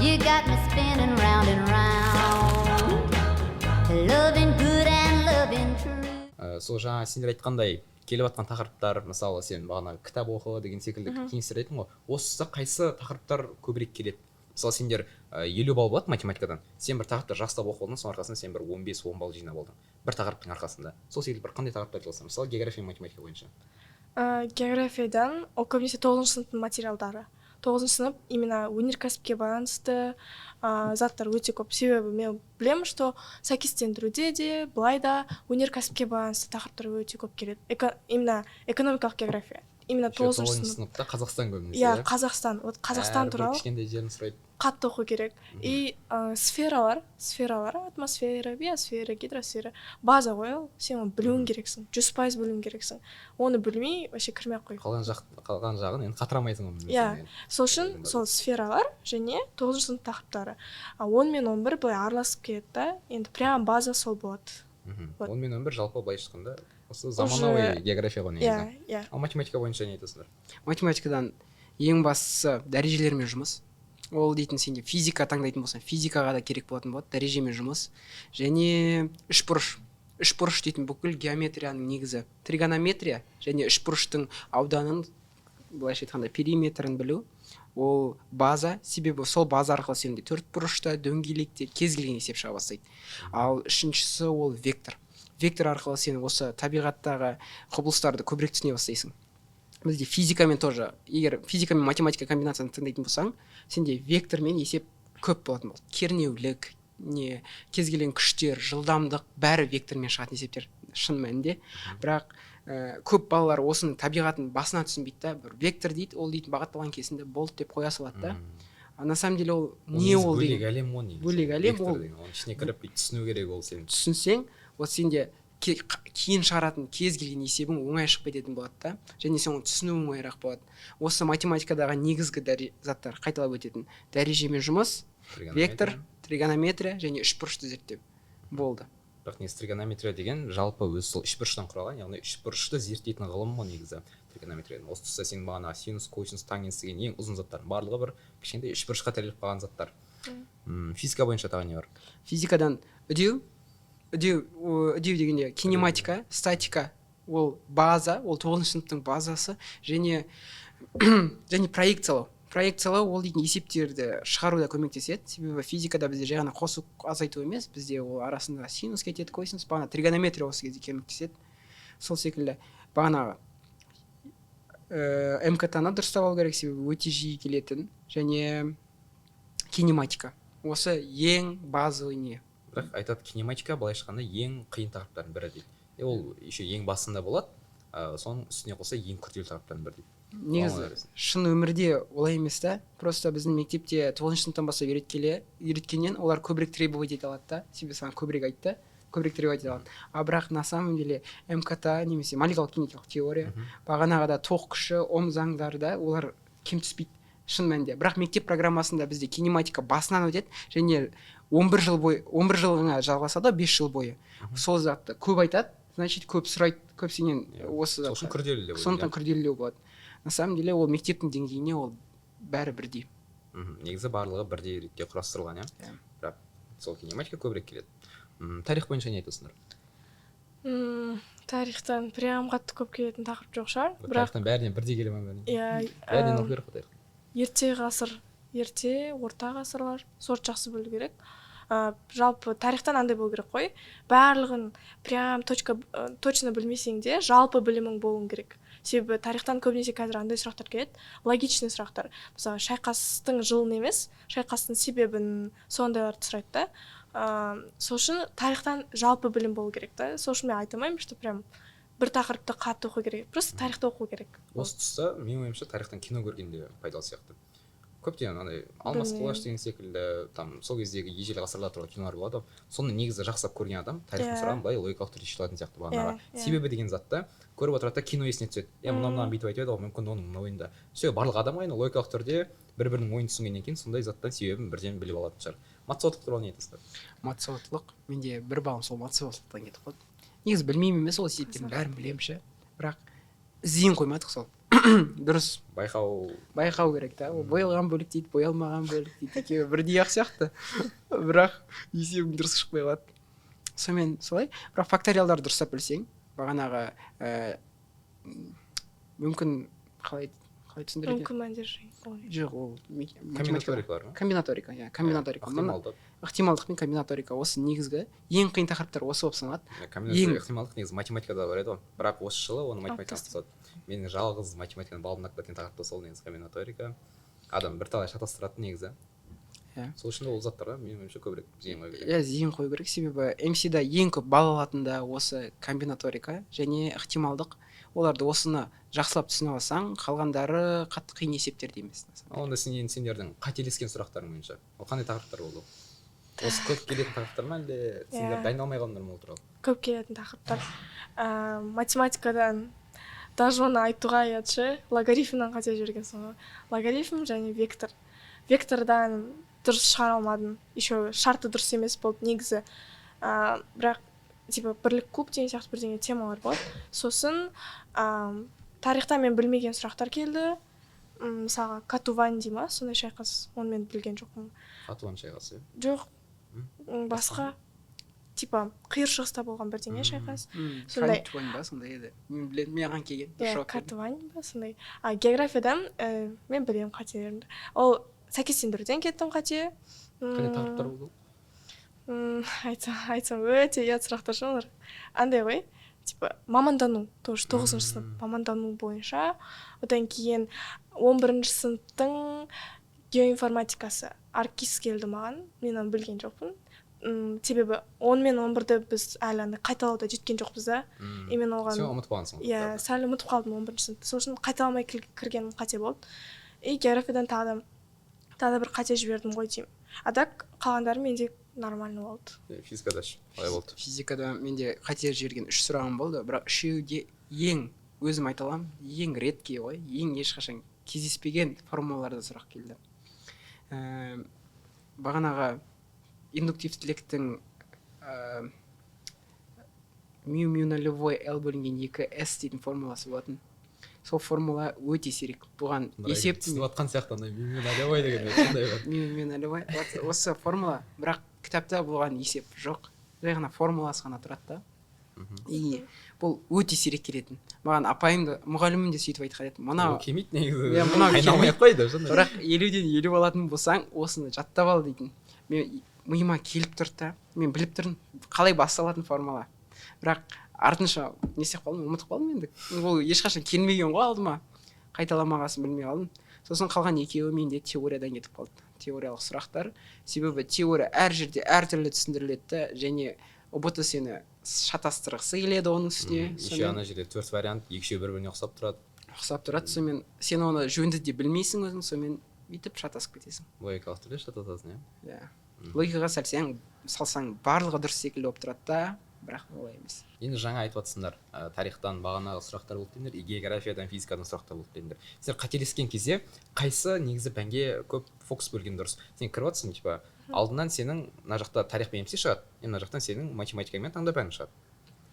You got me spinning round and round. Loving good and loving true. Сол жаңа сендер айтқандай келіп жатқан тақырыптар, мысалы сен бағана кітап оқы деген секілді кеңестер айттың ғой. Осы қайсы тақырыптар көбірек келеді? Мысалы сендер 50 балл болады математикадан. Сен бір тақырыпты жақсылап оқып алдың, соның арқасында сен бір 15-10 балл жинап алдың. Бір тақырыптың арқасында. Сол секілді бір қандай тақырыптар жазасың? Мысалы география, математика бойынша. Географиядан ол көбінесе 9-шы сыныптың материалдары. 9-шы сынып именно өнеркәсіпке байланысты заттар өте көп. Себебі мен білемін, что сәйкестендіруде де, былай да өнеркәсіпке байланысты тақырыптар өте көп келеді. Именно экономикалық география. Именно 9-шы сыныпта Қазақстан көбінесе. Иә, Қазақстан туралы кішкентай жерін сұрайды. Қатты оқу керек. И сфералар, атмосфера, биосфера, гидросфера, база ғой ол. Сен оны білуің керексің, 100% білуің керексің. Оны білмей вообще кірмей ақ қой. Қалған жағын енді қатырамайсың оны. Иә. Сол үшін сол сфералар және 9-шы сынып тақырыптары. 10 мен 11 былай араласып келеді да. Енді прям база сол болады. 10 мен 11 жалпы былай шыққанда осы заманауи география ғой негізі. Иә. Ал математика бойынша не айтасыңдар? Математикадан ең бастысы дәрежелермен жұмыс. Ол дейтін сенде физика таңдайтын болсаң, физикаға да керек болатын болады, дәрежемен жұмыс. Және үшбұрыш дейтін бүкіл геометрияның негізі. Тригонометрия және үшбұрыштың ауданын, былайша айтқанда периметрін білу. Ол база, себебі сол база арқылы сенде төртбұрышта, дөңгелекте кез келген есеп шыға бастайды. Ал үшіншісі ол вектор. Вектор арқылы сен осы табиғаттағы құбылыстарды көбірек түсіне бастайсың. Бізде физикамен тоже, егер физика мен математика комбинацияны таңдайтын болсаң, сенде вектормен есеп көп болатын болды. Кернеулік, не кез келген күштер, жылдамдық, бәрі вектормен шығатын есептер шын мәнінде. Бірақ көп балалар осының табиғатын басына түсінбейді да, бір вектор дейді, ол дейтін бағытталған кезінде болды деп қоя салады да. На самом деле ол не ол деген. Бөлек әлем ол негізі. Бөлек әлем ол. Оның ішіне кіріп түсіну керек ол сен. Түсінсең, ол сенде кейін шығаратын кез келген есебің оңай шығып кететін болады да, және сен оны түсіну оңайырақ болады. Осы математикадағы негізгі заттар қайталап өтетін дәрежемен жұмыс, вектор, тригонометрия және үшбұрышты зерттеу болды. Бірақ негізі тригонометрия деген жалпы өзі сол үшбұрыштан құралған, яғни үшбұрышты зерттейтін ғылым ғой негізі тригонометрияның. Осы тұста сен бағана синус, косинус, тангенс деген ең ұзын заттар, барлығы бір кішкентай үшбұрышқа тіреліп қалған заттар. Физика бойынша тағы не бар? Физикадан үдеу дегенде кинематика, статика, ол база, ол 9-шы сыныптың базасы, және проекциялау ол дейтін есептерді шығаруда көмектеседі. Себебі физикада бізде жай ғана қосу азайту емес, бізде ол арасында синус кетеді, косинус, бағана тригонометрия осы кезде көмектеседі. Сол секілді бағана МКТ-ны дұрыстап алу керек, себебі өте жиі келетін, және кинематика. Осы ең базовый не. Бірақ айтады, кинематика былай шыққанда ең қиын тақырыптардың бірі дейді. Ол еще ең басында болады, соның үстіне қоса ең күрделі тақырыптардың бірі дейді. Негізі шын өмірде олай емес та. Просто біздің мектепте 9-шы сыныптан бастап үйреткеннен олар көбірек требовать ете алады да. Себебі саған көбірек айтты, көбірек требовать ете алады. А бірақ на самом деле МКТ немесе молекулалық кинетикалық теория, бағанағыда тоқ күші, ом заңдары да олар кем түспейді шын мәнінде. Бірақ мектеп программасында бізде кинематика басынан өтеді, және 11 жылға жалғасады, 5 жыл бойы. Сол затты көп айтады, значит көп сұрайды, көп сенен осы затты. Сондықтан күрделілеу болады. На самом деле ол мектептің деңгейіне ол бәрі бірдей. Негізі барлығы бірдей ретте құрастырылған, иә? Бірақ сол кинематика көбірек келеді. Тарих бойынша не айтасыңдар? Тарихтан прям қатты көп келетін тақырып жоқ шығар. Тарихтан бәрінен бірдей келе ме? Иә. Бәрінен оқу керек қой тарих. Ерте ғасыр ерте орта ғасырлар сорт жақсы білу керек. Жалпы тарихтан андай болу керек қой, барлығын прям точно білмесең де жалпы білімің болуың керек. Себебі тарихтан көбінесе қазір андай сұрақтар келеді, логичный сұрақтар. Мысалы шайқастың жылын емес, шайқастың себебін, сондайларды сұрайды да. Сол үшін тарихтан жалпы білім болу керек та. Сол үшін мен айта алмаймын, что прям бір тақырыпты қатты оқу керек, просто тарихты оқу керек. Осы тұста менің ойымша тарихтан кино көргенде пайдалы сияқты. Көптеген андай алмас қылыш деген секілді там сол кездегі ежелгі ғасырлар туралы кинолар болады. Соны негізі жақсылап көрген адам тарихтың сұрағын былай логикалық түрде шеше алатын сияқты бағанағы. Себебі деген затты көріп отырады да кино есіне түседі. Мынаны бүйтіп айтып еді ғой, мүмкін оның мына ойында. Все, барлық адам айны логикалық түрде бір-бірінің ойын түсінгеннен кейін сондай заттан себебін бірден біліп алатын шығар. Матсауаттық туралы не айтасыздар? Матсауаттылық, менде бір балым сол матсауаттылықтан кетіп қалды. Негізі білмеймін емес, ол себептерін бәрін білемін ше, бірақ іздейін қоймадық сол. Дұрыс байқау керек та. Ол боялған бөлік дейді, боялмаған бөлік дейді, екеуі бірдей ақ сияқты. Бірақ есебің дұрыс шықпай қалады. Сонымен солай, бірақ факториалдарды дұрыстап білсең, бағанағы мүмкін қалай түсіндіреді? Мүмкін мәндер жоқ, ол комбинаторикалар ма? Комбинаторика. Ықтималдық пен комбинаторика осы негізгі ең қиын тақырыптар осы болып саналады. Ықтималдық негізі математикада бар еді ғой, бірақ осы жылы оны математикаға қосады. Менің жалғыз математиканы балымнан кеткен тақырыпта сол негізі комбинаторика. Адам бірталай шатастырады негізі. Сол үшін ол заттарға менің ойымша көбірек зейін қою керек. Зейін қою керек, себебі МС-да ең көп балл алатын да осы комбинаторика және ықтималдық. Оларды осыны жақсылап түсіне алсаң, қалғандары қатты қиын есептерде емес. Онда сендердің қателескен сұрақтарың бойынша ол қандай тақырыптар болды? Осы көп келетін тақырыптар ма, әлде сендер дайындалмай қалдыңдар ма ол туралы? Көп келетін тақырыптар. Математикадан даже оны айтуға ұятшы, логарифмнан қате жүрген соң. Логарифм және вектор. Вектордан дұрыс шығара алмадым. Еще шарты дұрыс емес болды негізі. Бірақ типа бірлік куб деген сияқты бірдеңе темалар болды. Сосын тарихта мен білмеген сұрақтар келді. Мысалға Катувань дей ма, сондай шайқас, оны мен білген жоқпын. Катувань шайқасы? Жоқ, басқа типа қиыр шығыста болған бірдеңе шайқас. Катувань ба, сондай еді. Мен білемін, маған келген. Катувань ба, сондай. Географиядан мен білемін қателерімді. Ол сәйкестендіруден кеттім қате. Қандай тақырыптар болды? Айтсам өте ұят сұрақтар шығар. Андай ғой, типа мамандану, тоже 9-шы сынып мамандану бойынша. Одан кейін 11-ші сыныптың геоинформатикасы аркис келді маған, мен оны білген жоқпын. Себебі 10 мен 11-ді біз әлі қайталауда жеткен жоқпыз да. Мен оған сен ұмытып қалғансың. Сәл ұмытып қалдым 11-ші сыныпта. Сосын қайталамай кіргенім қате болды. Географиядан тағы бір қате жібердім ғой деймін. Так қалғандары менде нормально болды. Физикада қалай болды? Физикада менде қате жіберген 3 сұрағым болды, бірақ үшеуде ең өзім айта аламын, ең редкий ғой, ең ешқашан кездеспеген формулаларда сұрақ келді. Бағанағы индуктивтіліктің мю нулевой L бөлінген 2S дейтін формуласы болатын. Сол формула өте сирек. Бұған есеп түсініп атқан сияқты мю нулевой деген сондай бар. Мю нулевой. Осы формула, бірақ кітапта бұған есеп жоқ. Жай ғана формуласы ғана тұрады да. И бұл өте сирек келетін. Маған апайымды, мұғалімім де сөйтіп айтқан еді. Мынау келмейді негізі. Айналмай ақ қойды. Бірақ 50-ден 50 алатын болсаң, осыны жаттап ал дейтін. Мен миыма келіп тұрды да, мен біліп тұрдым қалай басталатын формула. Бірақ артынша не істеп қалдым, ұмытып қалдым енді. Ол ешқашан келмеген ғой алдыма. Қайталамағасын білмей қалдым. Сосын қалған екеуі менде теориядан кетіп қалды. Теориялық сұрақтар. Себебі теория әр жерде әртүрлі түсіндіріледі және ұбт сені шатастырғысы келеді оның үстіне. Еще ана жерде 4 вариант, екеуі бір-біріне ұқсап тұрады. Ұқсап тұрады, сонымен сен оны жөнді де білмейсің өзің, сонымен бүйтіп шатасып кетесің. Логикалық түрде шатасасың, иә. Логикаға салсаң барлығы дұрыс секілді болып тұрады да, бірақ олай емес. Енді жаңа айтып жатсыңдар, тарихтан бағанағы сұрақтар болды деңдер, географиядан, физикадан сұрақтар болды деңдер. Сендер қателескен кезде қайсы негізі пәнге көп фокус бөлген дұрыс? Сен кіріп жатсың, типа, алдынан сенің мына жақта тарих пен МС шығады, мына жақтан сенің математика мен таңдау пәні шығады.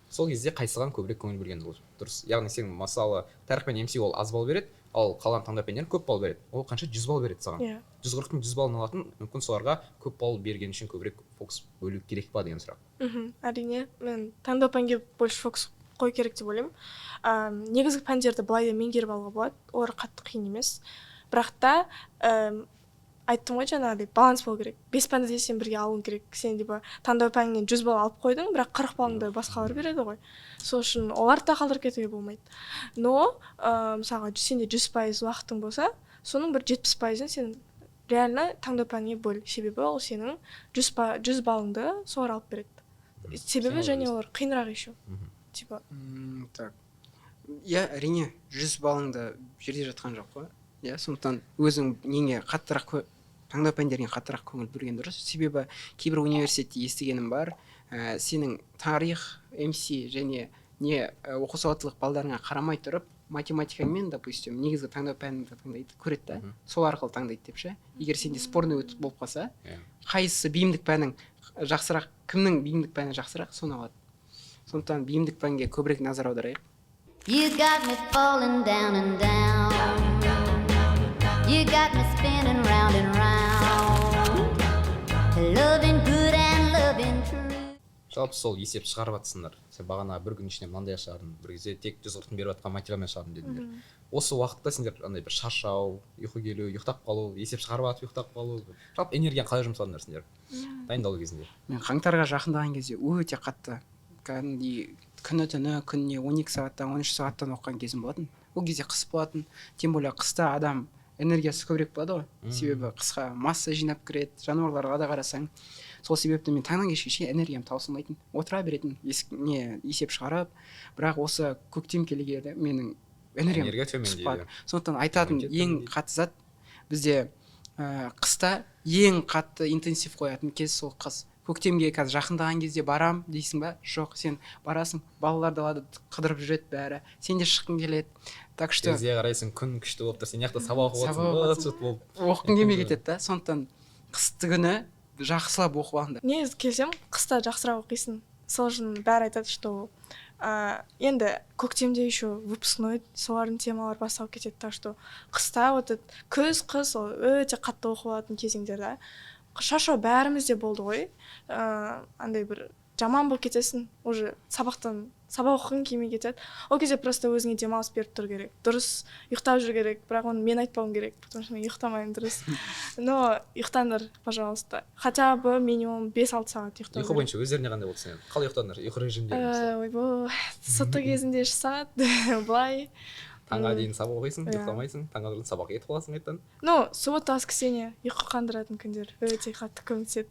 Сол кезде қайсыған көбірек көңіл бөлген дұрыс? Яғни сен мысалы тарих пен МС ол аз балл береді, ал қалған таңдау пәндер көп балл береді. Ол қанша 100 балл береді саған? 140-тың 100 баллын алатын, мүмкін соларға көп балл берген үшін көбірек фокус бөлу керек па деген сұрақ. Әрине, мен таңдау пәнге больше фокус қою керек деп ойлаймын. Негізгі пәндерді былай да меңгеріп алуға болады, олар қатты қиын емес. Бірақ та айттым ғой жаңағыдай баланс болу керек. 5 пәнді де сен бірге алуың керек. Сен либо таңдау пәнінен 100 балл алып қойдың, бірақ 40 баллыңды басқалар береді ғой. Сол үшін оларды да қалдырып кетуге болмайды. Но мысалға сенде 100% уақытың болса, соның бір 70%-ын сен реально таңдау пәніне бөл. Себебі ол сенің 100 баллыңды солар алып береді. Себебі және олар қиынырақ еще. Типа так. Я әрине 100 баллыңды жерде жатқан жоқ қой. Я сондықтан өзің неңе қаттырақ таңдау пәндеріне қаттырақ көңіл бөлген дұрыс. Себебі кейбір университетте естігенім бар, сенің тарих, МС және не оқу сауаттылық балдарыңа қарамай тұрып, математикамен, допустим, негізгі таңдау пәніңді таңдайды, көреді да, сол арқылы таңдайды деп ше. Егер сенде спорный өтіп болып қалса, қайсысы бейімдік пәнің жақсырақ, кімнің бейімдік пәні жақсырақ, соны алады. Сондықтан бейімдік пәнге көбірек назар аударайық. You got me falling down and down. You got me spinning round and round. Loving good and loving true. Жалпы сол есеп шығарып жатсыңдар. Сен бағана бір күн ішінде мынандай шығардың, бір кезде тек 140-ын беріп жатқан материалмен шығардым дедіңдер. Осы уақытта сендер андай бір шаршау, ұйқы келу, ұйықтап қалу, есеп шығарып жатып ұйықтап қалу, жалпы энергияны қалай жұмсадыңдар сендер дайындалу кезінде? Мен қаңтарға жақындаған кезде өте қатты кәдімгідей күні-түні күніне 12 сағаттан 13 сағаттан оқыған кезім болатын. Ол кезде қыс болатын. Тем более қыста адам энергиясы көбірек болады ғой. Себебі қысқа масса жинап кіреді, жануарларға да қарасаң. Сол себепті мен таңнан кешке шейін энергиям таусылмайтын. Отыра беретін, есеп шығарып, бірақ осы көктем келгелі менің энергиям түсіп қалды. Сондықтан айтатын ең қатты зат бізде қыста ең қатты интенсив қоятын кез сол қыс. Көктемге қазір жақындаған кезде барам дейсің ба? Жоқ, сен барасың, балалар далада қыдырып жүреді бәрі. Сен де шыққың келеді. Так что терезеге қарайсың, күн күшті болып тұр, сен жақта сабақ оқып отырсың, оққың келмей кетеді да. Сондықтан қысты күні жақсылап оқып алыңдар. негізі келсем, қыста жақсырақ оқисың. Сол үшін бәрі айтады, что енді көктемде еще выпускной солардың темалары басталып кетеді. Так что қыста вот күз ол өте қатты оқып алатын кезеңдер да. Шаршау бәрімізде болды ғой. Андай бір жаман болып кетесің, уже сабақ оқығың келмей кетеді. Ол кезде просто өзіңе демалыс беріп тұру керек. Дұрыс ұйықтап жүру керек, бірақ оны мен айтпауым керек, потому что мен ұйықтамаймын дұрыс. Но ұйықтаңдар, пожалуйста. Хотя бы минимум 5-6 сағат ұйықтау. Ұйқы бойынша өздеріне қандай болды сен? Қалай ұйықтадыңдар? Ұйқы режимдері? Ойбой, соты кезінде 3 сағат, былай. Таңға дейін сабақ оқисың, ұйықтамайсың, таңға дейін сабақ етіп қаласың қайтадан. Ну, суббота воскресенье ұйқы қандыратын күндер өте қатты көмектеседі.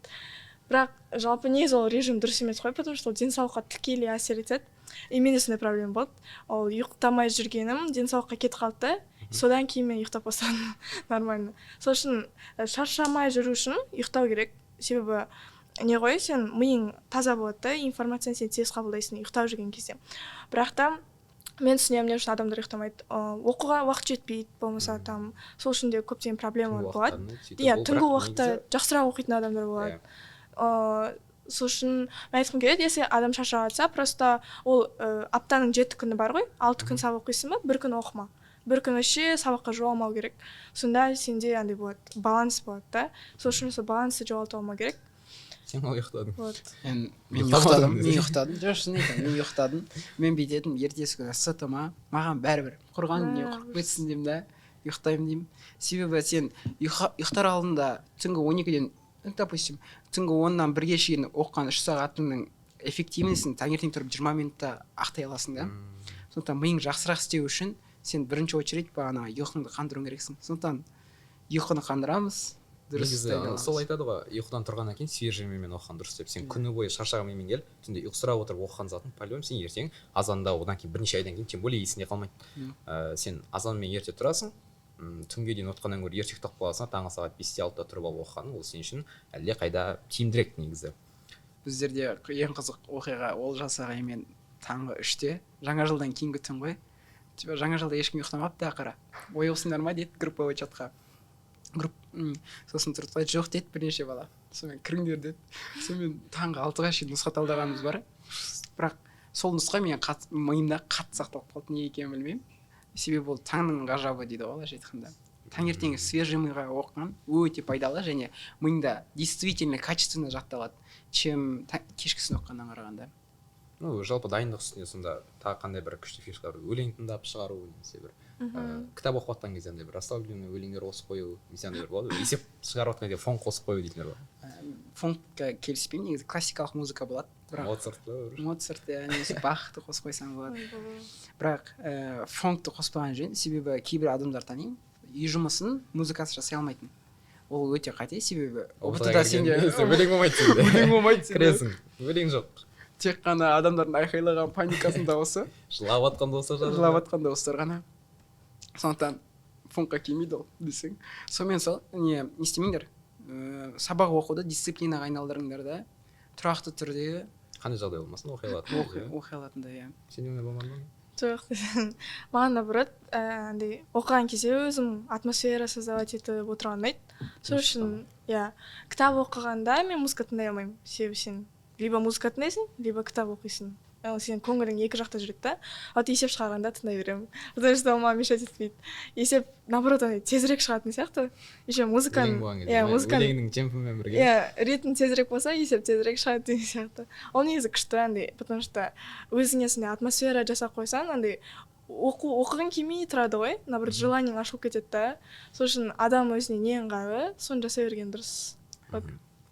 Бірақ жалпы негізі ол режим дұрыс емес қой, потому что ол денсаулыққа тікелей әсер етеді. И менде сондай проблема болды. Ол ұйықтамай жүргенім денсаулыққа кетіп қалды да, содан кейін мен ұйықтап бастадым. Нормально. Сол үшін шаршамай жүру үшін ұйықтау керек. Себебі не ғой, сен миың таза болады да, информацияны сен тез қабылдайсың ұйықтап жүрген кезде. Бірақ та мен түсінемін, не үшін адамдар ұйықтамайды. Оқуға уақыт жетпейді, болмаса там сол үшін де көптеген проблемалар болады. Иә, түнгі уақытта жақсырақ оқитын адамдар болады. Сол үшін мен айтқым келеді, если адам шаршап жатса, просто ол аптаның 7 күні бар ғой, 6 күн сабақ оқисың ба, 1 күн оқыма. 1 күн вообще сабаққа жоғалмау керек. Сонда сенде андай болады, баланс болады да. Сол үшін сол балансты жоғалта алмау керек. Сен қалай ұйықтадың? Мен ұйықтадым. Мен бүйтедім, ертесі күні сытыма, маған бәрібір құрған дүние құрып кетсін деймін да, ұйықтаймын деймін. Себебі сен ұйықтар алдында түнгі 12-ден, допустим, түнгі 10-нан 1-ге шейін оқыған 3 сағатыңның эффективнесін таңертең тұрып 20 минутта ақтай аласың да. Сондықтан миың жақсырақ істеу үшін сен бірінші очередь бағана ұйқыңды қандыруың керексің. Сондықтан ұйқыны қандырамыз. Негізі сол айтады ғой, ұйқыдан тұрғаннан кейін свежий мимен оқыған дұрыс деп. Сен күні бойы шаршаған мимен келіп, түнде ұйқысырап отырып оқыған затын по-любому сен ертең азанда, одан кейін бірнеше айдан кейін тем более есіңде қалмайды. Сен азанмен ерте тұрасың, түнге дейін отқаннан гөрі ерте ұйықтап қаласың, таңғы сағат 5-6-да тұрып алып оқығаның, ол сен үшін әлде қайда тиімдірек негізі. Біздерде ең қызық оқиға ол жасаған мен таңғы 3-те, жаңа жылдан кейінгі түн ғой. Жаңа жылда ешкім ұйықтамапты ақыры. Ояусыңдар ма дейді групповой чатқа. Сосын тұртқа жоқ дейді бірнеше бала. Сонымен кіріңдер деді. Сонымен таңғы 6-ға шейін нұсқа талдағанымыз бар. Бірақ сол нұсқа мен миымда қатты сақталып қалды, не екенін білмеймін. Себебі ол таңның ғажабы дейді ғой, былайша айтқанда. Таңертеңгі свежий миға оқыған өте пайдалы және миыңда действительно качественно жатталады, чем кешкісін оқығаннан қарағанда. Жалпы дайындық үстінде сонда тағы қандай бір күшті фишкалар, өлең тыңдап шығару немесе бір кітап оқып жатқан кезде андай бір расслабленный өлеңдер қосып қою немесе андай бір болады ғой, есеп шығарып жатқан кезде фон қосып қою дейтіндер бар. Фонкқа келіспеймін, негізі классикалық музыка болады, бірақ Моцарт па бір. Моцарт немесе Бахты қосып қойсаң болады. Бірақ фонкты қоспаған жөн, себебі кейбір адамдар танимын, үй жұмысын музыкасы жасай алмайтын. Ол өте қате, себебі ұбт-да сенде өлең болмайды сенде. Өлең болмайды сенде. Кіресің, өлең жоқ. Тек қана адамдардың айқайлаған паникасының дауысы, Жылап жатқан дауыстар жатыр. жылап жатқан дауыстар ғана. Сондықтан фонкқа келмейді ол десең. Сонымен не істемеңдер, сабақ оқуды дисциплинаға айналдырыңдар да, тұрақты түрде Қандай жағдай болмасын оқи оқи алатындай, иә. Сенде ондай болмады ма? Жоқ, маған наоборот, андай оқыған кезде өзім атмосфера создавать етіп отырған ұнайды. Сол үшін, иә, кітап оқығанда мен музыка тыңдай алмаймын. Себебі сен либо музыка тыңдайсың, либо кітап оқисың. Сен көңілің екі жақта жүреді да. Вот есеп шығарғанда тыңдай беремін. Потому что ол маған мешать етпейді. Есеп наоборот тезірек шығатын сияқты. Еще музыканың, өлеңнің темпімен бірге. Иә, ритм тезірек болса, есеп тезірек шығады деген сияқты. Ол негізі күшті андай, потому что өзіңе сондай атмосфера жасап қойсаң, андай оқығың келмей тұрады ғой, наоборот желаниең ашылып кетеді да. Сол үшін адам өзіне не ыңғайлы, соны жасай берген дұрыс.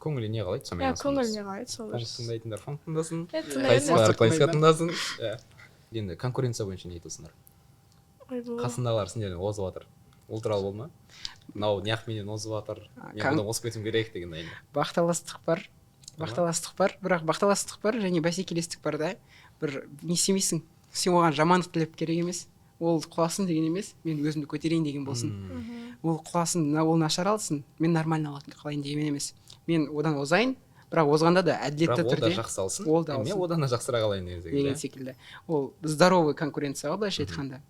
Көңілі не қалайды, сонымен асылмыз. Көңілі не қалайды, сол дұрыс. Фонк тыңдайтындар фонк тыңдасын, тыңдайтындар классика тыңдасын. Енді конкуренция бойынша не айтасыңдар? Қасындағылар сендерден озып жатыр. Ол туралы болды ма? Мынау неғып менен озып жатыр, мен бұдан озып кетуім керек деген ай. Бақталастық бар, бірақ бақталастық бар және бәсекелестік бар да. Бір не істемейсің, сен оған жамандық тілеп керек емес. Ол құласын деген емес, мен өзімді көтерейін деген болсын. Ол құласын, ол нашар алсын, мен нормально қалайын деген емес. Мен одан озайын, бірақ озғанда да әділетті түрде. Бірақ ол да жақсы алсын, мен одан да жақсырақ алайын деген секілді. Ол здоровый конкуренцияға былайша айтқанда.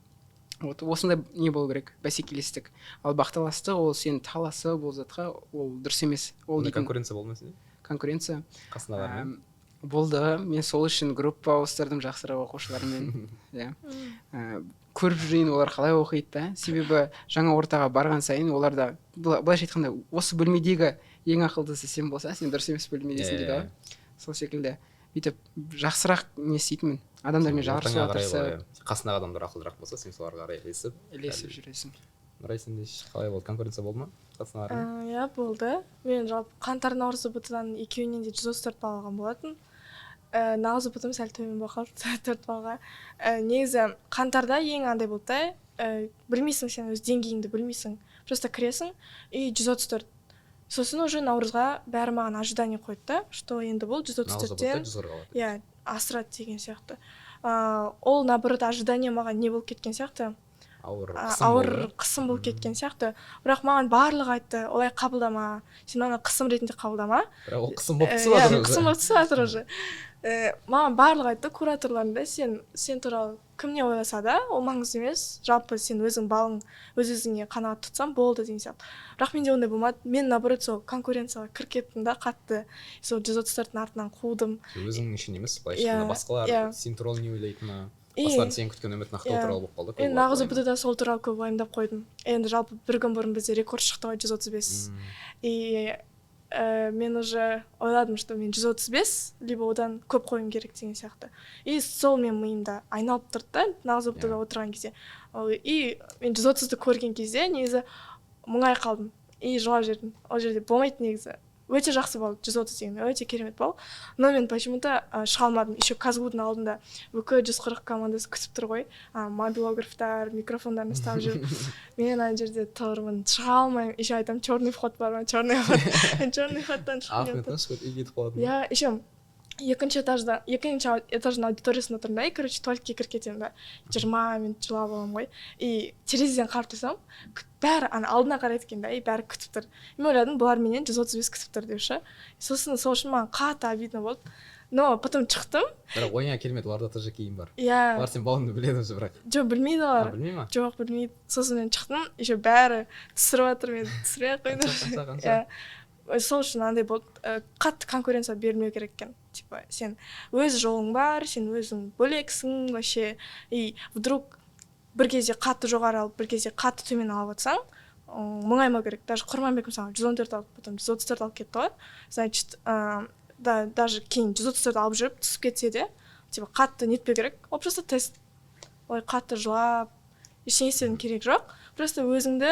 Вот осындай не болу керек, бәсекелестік. Ал бақталастық ол сен таласы бұл затқа, ол дұрыс емес. Ол конкуренция болмасын? Конкуренция қасындағылармен болды. Мен сол үшін группа ауыстырдым жақсырақ оқушылармен. Көріп жүрейін олар қалай оқиды да. Себебі жаңа ортаға барған сайын оларда былайша айтқанда осы бөлмедегі ең ақылдысы сен болса, сен дұрыс емес бөлмедесің дейді ғой. Сол секілді бүйтіп жақсырақ не істейтінмін. Адамдармен жарысуға тырысып. Қасындағы адамдар ақылдырақ болса, сен соларға қарай ілесіп жүресің. Нұрай, сенде қалай болды? Конкуренция болды ма? Қасындағылармен? Иә, болды. Мен жалпы қаңтар наурыз ұбт-дан екеуінен де 134 балл алған болатын. Наурыз ұбт-ым сәл төмен болып қалды 4 баллға. Негізі қаңтарда ең андай болды да, білмейсің, сен өз деңгейіңді білмейсің. Просто кіресің и 134. Сосын уже наурызға бәрі маған ожидание қойды да, что енді бұл 134-тен иә, асырады деген сияқты. Ол наоборот ожидание маған не болып кеткен сияқты. Ауыр қысым болып кеткен сияқты. Бірақ маған барлығы айтты, олай қабылдама, сен оны қысым ретінде қабылдама. Бірақ ол қысым болып түсіп қысым болып түсіп жатыр уже. Маған барлығы айтты, кураторларында сен туралы кім не ойласа да, ол маңызды емес. Жалпы сен өзің балың өз-өзіңе қанағат тұтсаң болды деген сияқты. Бірақ менде ондай болмады. Мен наоборот сол конкуренцияға кіріп кеттім да қатты. Сол 134-тің артынан қудым. Өзің үшін емес, былайша басқалар сен туралы не ойлайтыны, басқалар сен күткен үміт нақтылау туралы болып қалды. Мен нағыз ұбт-да сол туралы көп уайымдап қойдым. Енді жалпы бір күн бұрын бізде рекорд шықты ғой 135. И мен уже ойладым, что мен 135, либо одан көп қойым керек деген сияқты. И сол мен миымда айналып тұрды да, нағыз ұбт-да отырған кезде. И мен 130-ды көрген кезде негізі мұңай қалдым. И жылап жібердім. Ол жерде болмайды негізі. Өте жақсы балл, 130 деген, өте керемет балл. Но мен почему-то шыға алмадым. Еще Казгудың алдында бүкіл 140 командасы күтіп тұр ғой. Мобилографтар, микрофондарын ұстап жүріп. Мен ана жерде тұрмын, шыға алмаймын. Еще айтамын, черный вход бар ма, черный вход. Черный входтан шығып кетті. Ахметтен үйге кетіп қалатын. Иә, еще екінші этаждың аудиториясында тұрмын да, и короче туалетке кіріп кетемін да. 20 минут жылап аламын ғой. И терезеден қарап тұрсам, бәрі алдына қарайды екен да, и бәрі күтіп тұр. Мен ойладым, бұлар менен 135 күтіп тұр деп ше. Сосын сол үшін маған қатты обидно болды. Но потом шықтым. Бірақ ойыңа келмеді, оларда тоже кейін бар. Иә. Олар сен балыңды біледі уже бірақ. Жоқ, білмейді олар. Білмей ма? Жоқ, білмейді. Сосын мен шықтым, еще бәрі түсіріп жатыр, мен түсіре қойдым. Иә. Сол үшін андай болды, қатты конкуренция бермеу керек екен. Типа, сен өз жолың бар, сен өзің бөлексің вообще. И вдруг бір кезде қатты жоғары алып, бір кезде қатты төмен алып отсаң, мұңаймау керек. Даже Құрманбек мысалы 114 алып, потом 134 алып кетті ғой. Значит, даже кейін 134 алып жүріп түсіп кетсе де, типа қатты нетпеу керек. Ол просто тест. Ой, қатты жылап, ештеңе істеудің керек жоқ. Просто өзіңді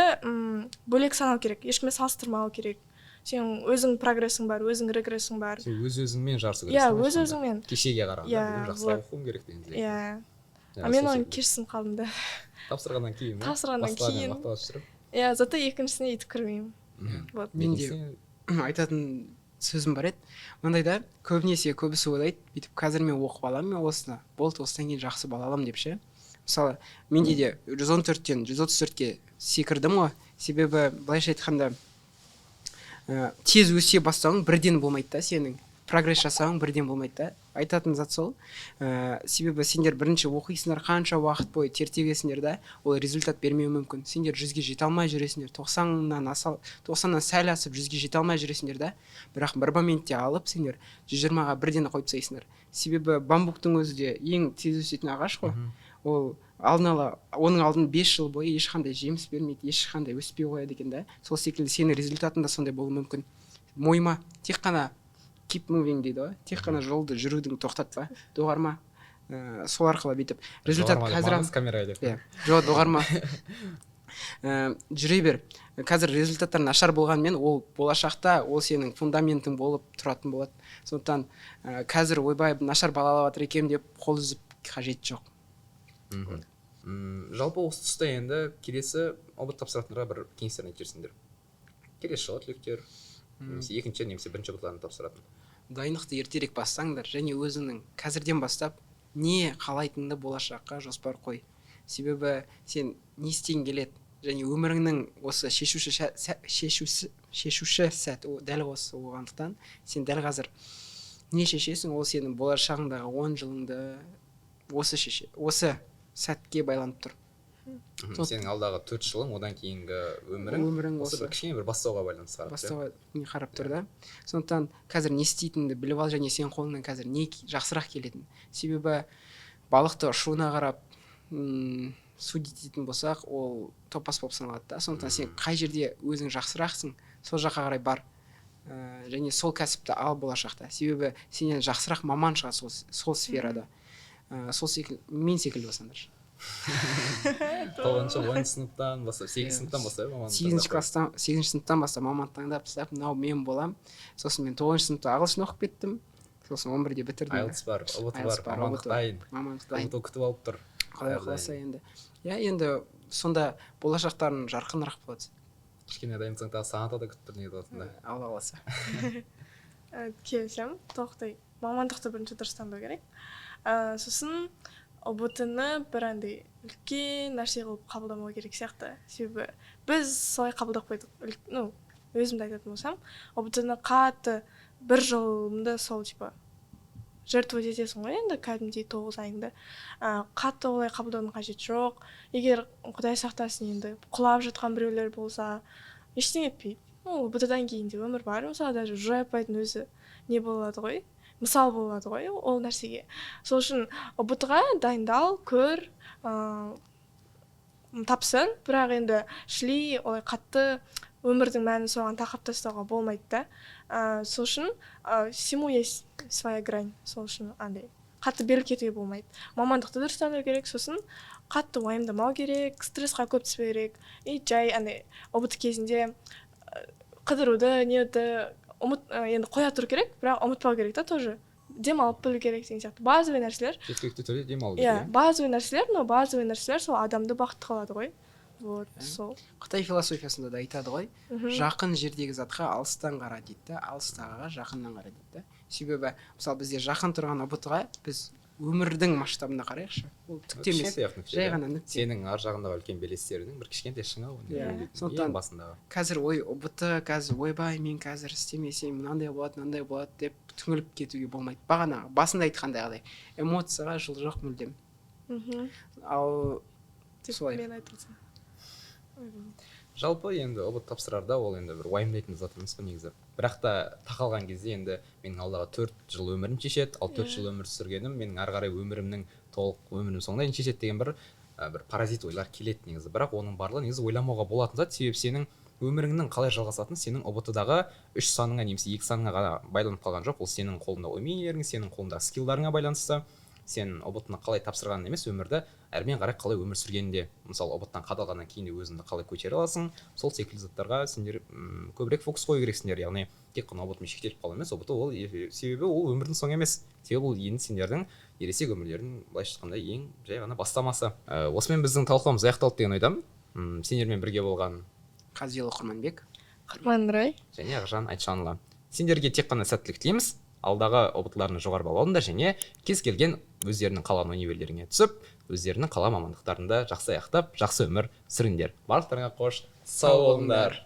бөлек санау керек, ешкіммен салыстырмау керек. Сен өзің прогрессің бар, өзің регрессің бар. Сен өз-өзіңмен жарысу Иә, өз-өзіңмен. Кешеге қарағанда Иә, жақсырақ оқуым керек деген сияқты. Иә. Иә, А мен сол оны секілді. кешсін қалдым да. Тапсырғаннан кейін ма? Тапсырғаннан кейін. Мақтаныш жүріп. Иә, зато екіншісіне өйтіп кірмеймін. Вот. Менде айтатын сөзім бар еді. Мындайда көбінесе көбісі ойлайды, бүйтіп қазір мен оқып аламын, мен осыны болды, осыдан кейін жақсы бала аламын деп ше. Мысалы, менде де 114-тен 134-ке секірдім ғой. Себебі былайша айтқанда тез өсе бастауың бірден болмайды да, сенің прогресс жасауың бірден болмайды да. Айтатын зат сол. Себебі сендер бірінші оқисыңдар, қанша уақыт бойы тертегесіңдер да, ол результат бермеуі мүмкін. Сендер 100-ге жете алмай жүресіңдер, 90-нан сәл асып 100-ге жете алмай жүресіңдер да. Бірақ бір моментте алып сендер 120-ға бірден қойып тастайсыңдар. Себебі бамбуктың өзі де ең тез өсетін ағаш қой. Ол оның алдын 5 жыл бойы ешқандай жеміс бермейді, ешқандай өспей қояды екен да. Сол секілді сенің результатың да сондай болуы мүмкін. Мойыма тек қана keep moving дейді ғой, тек қана жолды жүрудің тоқтатпа, доғарма. Сол арқылы бүйтіп результат қазір камераға деп. Иә, жоқ, доғарма. Жүре бер. Қазір результаттар нашар болғанмен, ол болашақта ол сенің фундаментің болып тұратын болады. Сондықтан қазір ойбай нашар балалап жатыр екенмін деп қол үзіп қажеті жоқ. Жалпы осы тұста енді келесі ұбт тапсыратындарға бір кеңестерін айтырсыңдар. Келесі жылы түлектер, немесе екінші немесе бірінші ұбтларын тапсыратын. Дайындықты ертерек бастаңдар және өзіңнің қазірден бастап не қалайтыныңды болашаққа жоспар қой. Себебі сен не істейін келеді және өміріңнің осы шешуші сәт дәл осы болғандықтан сен дәл қазір не шешесің, ол сенің болашағыңдағы 10 жылыңды осы сәтке байланып тұр. Сенің алдағы 4 жылың, одан кейінгі өмірің осы бір кішкене бір бастауға байланысты не қарап тұр да. Сондықтан қазір не істейтініңді біліп ал және сен қолыңнан қазір не жақсырақ келетін. Себебі балықты ұшуына қарап судить ететін болсақ, ол топас болып саналады да. Сондықтан сен қай жерде өзің жақсырақсың, сол жаққа қарай бар. Және сол кәсіпті ал болашақта. Себебі сенен жақсырақ маман шығады сол сферада. Сол секілді, мен секілді болсаңдар. 9-10 сыныптан бастап, 8 сыныптан бастап мамандық. 8 сыныптан бастап мамандық таңдап тастап, мынау мен болам. Сосын мен 9 сыныпта ағылшын оқып кеттім. Сосын 11-де бітірдім. IELTS бар, ұбт бар, мамандық дайын. ұбт күтіп алып тұр. Қалай қаласа енді. Иә, енді сонда болашақтарың жарқынырақ болады. Кішкене дайынсаң тағы санатта да күтіп тұр не болатында. Алла қаласа. Келісемін, тоқтай. Мамандықты бірінші дұрыс таңдау керек. Сосын ұбт-ны бір андай үлкен нәрсе қылып қабылдамау керек сияқты. Себебі біз солай қабылдап қойдық. Өзімді айтатын болсам, ұбт-ны қатты бір жылымды сол типа жертвовать етесің ғой енді кәдімгідей 9 айыңды. Қатты олай қабылдаудың қажеті жоқ. Егер Құдай сақтасын енді құлап жатқан біреулер болса, ештеңе етпейді. ұбт-дан кейін де өмір бар. Мысалы даже жойпайтын өзі не болады ғой, мысал болады ғой ол нәрсеге. Сол үшін ұбт-ға дайындал, көр, тапсыр, бірақ енді шли олай қатты өмірдің мәнін соған тақап тастауға болмайды да. Сол үшін всему есть своя грань. Сол үшін андай қатты беріліп кетуге болмайды. Мамандықты дұрыс таңдау керек, сосын қатты уайымдамау керек, стрессқа көп түспеу керек. И жай андай ұбт кезінде қыдыруды, енді қоя тұру керек, бірақ ұмытпау керек та тоже. Демалып білу керек деген сияқты. Базовый нәрселер. Жеткілікті түрде демалу керек. Иә, базовый нәрселер, сол адамды бақытты қылады ғой. Вот, сол. Қытай философиясында да айтады ғой, жақын жердегі затқа алыстан қара дейді да, алыстағыға жақыннан қара дейді да. Себебі, мысалы бізде жақын тұрған ұбт-ға біз өмірдің масштабына қарайықшы. Ол түкте емес, жай ғана нүкте. Сенің ар жағындағы үлкен белестердің бір кішкентай шыңы ғой. Сондықтан қазір ұбт, қазір ойбай, мен қазір істемесем мынандай болады деп түңіліп кетуге болмайды. Бағана басында айтқандағыдай эмоцияға жол жоқ мүлдем. Ал солай. Мен айтылсам. Жалпы енді ұбт тапсырарда ол енді бір уайымдайтын зат емес қой негізі. Бірақ та тақалған кезде енді менің алдағы 4 жыл өмірім шешеді, ал 4 жыл өмір сүргенім менің ары қарай өмірімнің толық өмірім соңына дейін шешеді деген бір паразит ойлар келеді негізі. Бірақ оның барлығы негізі ойламауға болатын зат, себебі сенің өміріңнің қалай жалғасатыны сенің ұбт-дағы 3 саныңа немесе 2 саныңа ғана байланып қалған жоқ. Ол сенің қолыңда умениелерің, сенің қолыңда скиллдарыңа байланысты. сен ұбт-ны қалай тапсырғанын емес, өмірді әрмен қарай қалай өмір сүргенде, мысалы ұбт-тан қадалғаннан кейін де өзіңді қалай көтере аласың, сол секілді заттарға сендер көбірек фокус қою керексіңдер. Яғни тек қана ұбт-мен шектеліп қалу емес, ұбт ол себебі ол өмірдің соңы емес, себебі ол енді сендердің ересек өмірлердің былайша айтқанда ең жай ғана бастамасы. Осымен біздің талқылауымыз аяқталды деген ойдамын. Сендермен бірге болған Қазилы Құрманбек, Құрман Нұрай және Ақжан Айтжанұлы. Сендерге тек қана сәттілік тілейміз. Алдағы ұбт-ларыңыз жоғары балл алыңдар және кез келген өздерінің қалаған универлеріне түсіп, өздерінің қалаған мамандықтарында жақсы аяқтап, жақсы өмір сүріңдер. Барлықтарыңа қош сау болыңдар.